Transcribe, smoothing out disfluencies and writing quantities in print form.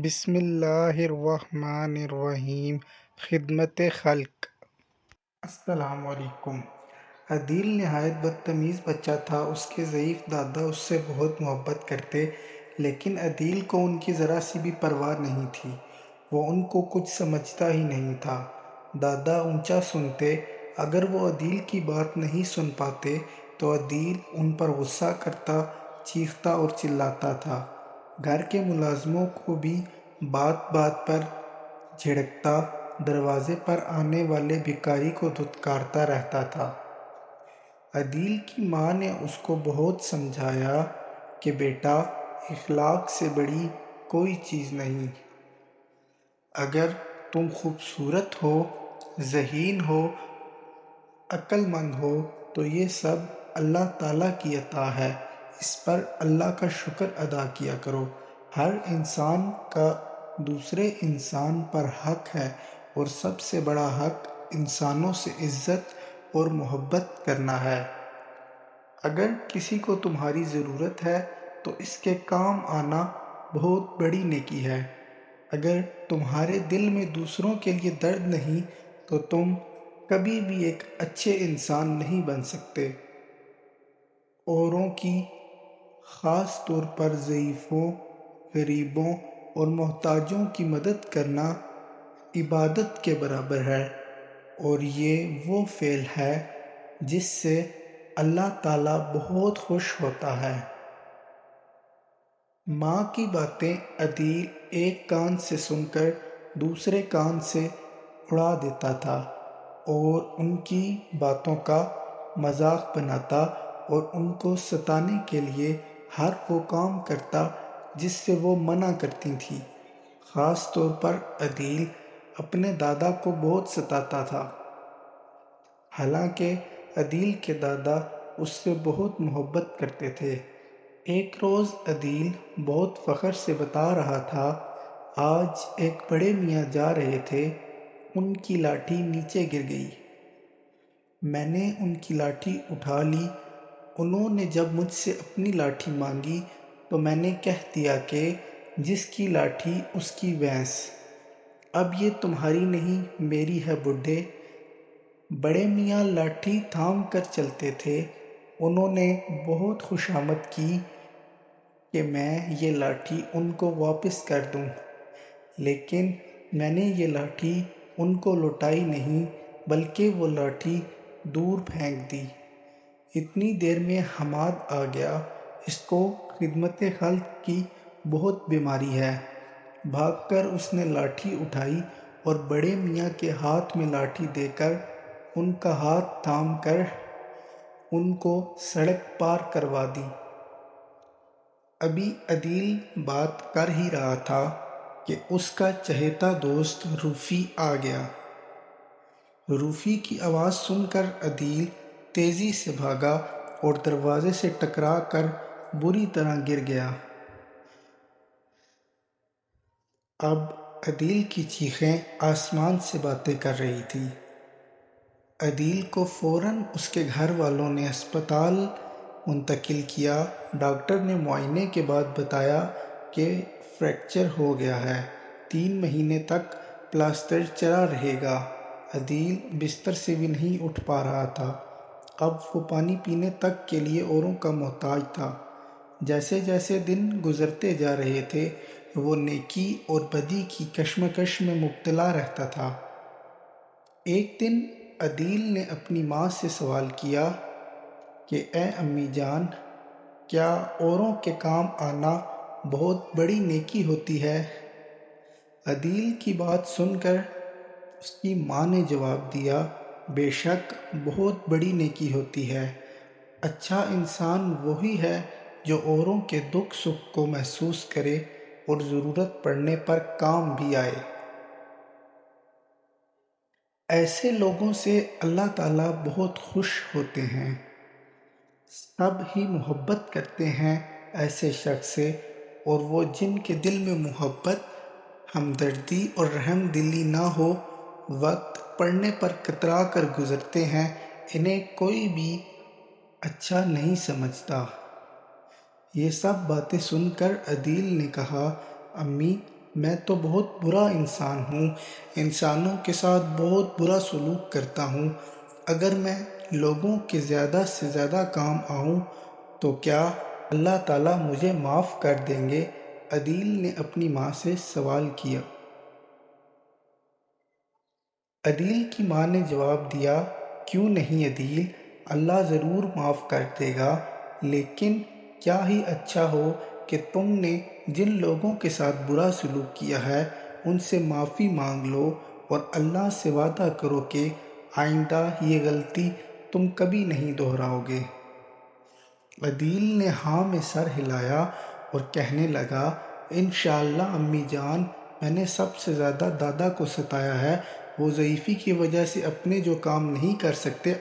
بسم اللہ الرحمن الرحیم۔ خدمت خلق۔ السلام علیکم۔ عدیل نہایت بدتمیز بچہ تھا۔ اس کے ضعیف دادا اس سے بہت محبت کرتے، لیکن عدیل کو ان کی ذرا سی بھی پرواہ نہیں تھی۔ وہ ان کو کچھ سمجھتا ہی نہیں تھا۔ دادا اونچا سنتے، اگر وہ عدیل کی بات نہیں سن پاتے تو عدیل ان پر غصہ کرتا، چیختا اور چلاتا تھا۔ گھر کے ملازموں کو بھی بات بات پر جھڑکتا، دروازے پر آنے والے بھکاری کو دھتکارتا رہتا تھا۔ عدیل کی ماں نے اس کو بہت سمجھایا کہ بیٹا، اخلاق سے بڑی کوئی چیز نہیں۔ اگر تم خوبصورت ہو، ذہین ہو، عقل مند ہو تو یہ سب اللہ تعالیٰ کی عطا ہے۔ اس پر اللہ کا شکر ادا کیا کرو۔ ہر انسان کا دوسرے انسان پر حق ہے، اور سب سے بڑا حق انسانوں سے عزت اور محبت کرنا ہے۔ اگر کسی کو تمہاری ضرورت ہے تو اس کے کام آنا بہت بڑی نیکی ہے۔ اگر تمہارے دل میں دوسروں کے لیے درد نہیں تو تم کبھی بھی ایک اچھے انسان نہیں بن سکتے۔ اوروں کی، خاص طور پر ضعیفوں، غریبوں اور محتاجوں کی مدد کرنا عبادت کے برابر ہے، اور یہ وہ فعل ہے جس سے اللہ تعالیٰ بہت خوش ہوتا ہے۔ ماں کی باتیں عدیل ایک کان سے سن کر دوسرے کان سے اڑا دیتا تھا، اور ان کی باتوں کا مذاق بناتا اور ان کو ستانے کے لیے ہر وہ کام کرتا جس سے وہ منع کرتی تھیں۔ خاص طور پر عدیل اپنے دادا کو بہت ستاتا تھا، حالانکہ عدیل کے دادا اس سے بہت محبت کرتے تھے۔ ایک روز عدیل بہت فخر سے بتا رہا تھا، آج ایک بڑے میاں جا رہے تھے، ان کی لاٹھی نیچے گر گئی۔ میں نے ان کی لاٹھی اٹھا لی۔ انہوں نے جب مجھ سے اپنی لاٹھی مانگی تو میں نے کہہ دیا کہ جس کی لاٹھی اس کی بھینس، اب یہ تمہاری نہیں میری ہے بڈھے۔ بڑے میاں لاٹھی تھام کر چلتے تھے۔ انہوں نے بہت خوشامد کی کہ میں یہ لاٹھی ان کو واپس کر دوں، لیکن میں نے یہ لاٹھی ان کو لوٹائی نہیں بلکہ وہ لاٹھی دور پھینک دی۔ اتنی دیر میں حماد آ گیا۔ اس کو خدمت خلق کی بہت بیماری ہے۔ بھاگ کر اس نے لاٹھی اٹھائی اور بڑے میاں کے ہاتھ میں لاٹھی دے کر ان کا ہاتھ تھام کر ان کو سڑک پار کروا دی۔ ابھی عدیل بات کر ہی رہا تھا کہ اس کا چہیتا دوست روفی آ گیا۔ روفی کی آواز سن کر عدیل تیزی سے بھاگا اور دروازے سے ٹکرا کر بری طرح گر گیا۔ اب عدیل کی چیخیں آسمان سے باتیں کر رہی تھیں۔ عدیل کو فوراً اس کے گھر والوں نے ہسپتال منتقل کیا۔ ڈاکٹر نے معائنے کے بعد بتایا کہ فریکچر ہو گیا ہے، 3 مہینے تک پلاسٹر چلا رہے گا۔ عدیل بستر سے بھی نہیں اٹھ پا رہا تھا۔ اب وہ پانی پینے تک کے لیے اوروں کا محتاج تھا۔ جیسے جیسے دن گزرتے جا رہے تھے وہ نیکی اور بدی کی کشمکش میں مبتلا رہتا تھا۔ ایک دن عدیل نے اپنی ماں سے سوال کیا کہ اے امی جان، کیا اوروں کے کام آنا بہت بڑی نیکی ہوتی ہے؟ عدیل کی بات سن کر اس کی ماں نے جواب دیا، بے شک بہت بڑی نیکی ہوتی ہے۔ اچھا انسان وہی ہے جو اوروں کے دکھ سکھ کو محسوس کرے اور ضرورت پڑنے پر کام بھی آئے۔ ایسے لوگوں سے اللہ تعالیٰ بہت خوش ہوتے ہیں۔ سب ہی محبت کرتے ہیں ایسے شخص سے، اور وہ جن کے دل میں محبت، ہمدردی اور رحم دلی نہ ہو، وقت پڑنے پر کترا کر گزرتے ہیں، انہیں کوئی بھی اچھا نہیں سمجھتا۔ یہ سب باتیں سن کر عدیل نے کہا، امی میں تو بہت برا انسان ہوں، انسانوں کے ساتھ بہت برا سلوک کرتا ہوں۔ اگر میں لوگوں کے زیادہ سے زیادہ کام آؤں تو کیا اللہ تعالیٰ مجھے معاف کر دیں گے؟ عدیل نے اپنی ماں سے سوال کیا۔ عدیل کی ماں نے جواب دیا، کیوں نہیں عدیل، اللہ ضرور معاف کر دے گا، لیکن کیا ہی اچھا ہو کہ تم نے جن لوگوں کے ساتھ برا سلوک کیا ہے ان سے معافی مانگ لو اور اللہ سے وعدہ کرو کہ آئندہ یہ غلطی تم کبھی نہیں دہراؤ گے۔ عدیل نے ہاں میں سر ہلایا اور کہنے لگا، انشاءاللہ امی جان، میں نے سب سے زیادہ دادا کو ستایا ہے، وہ ضعیفی کی وجہ سے اپنے جو کام نہیں کر سکتے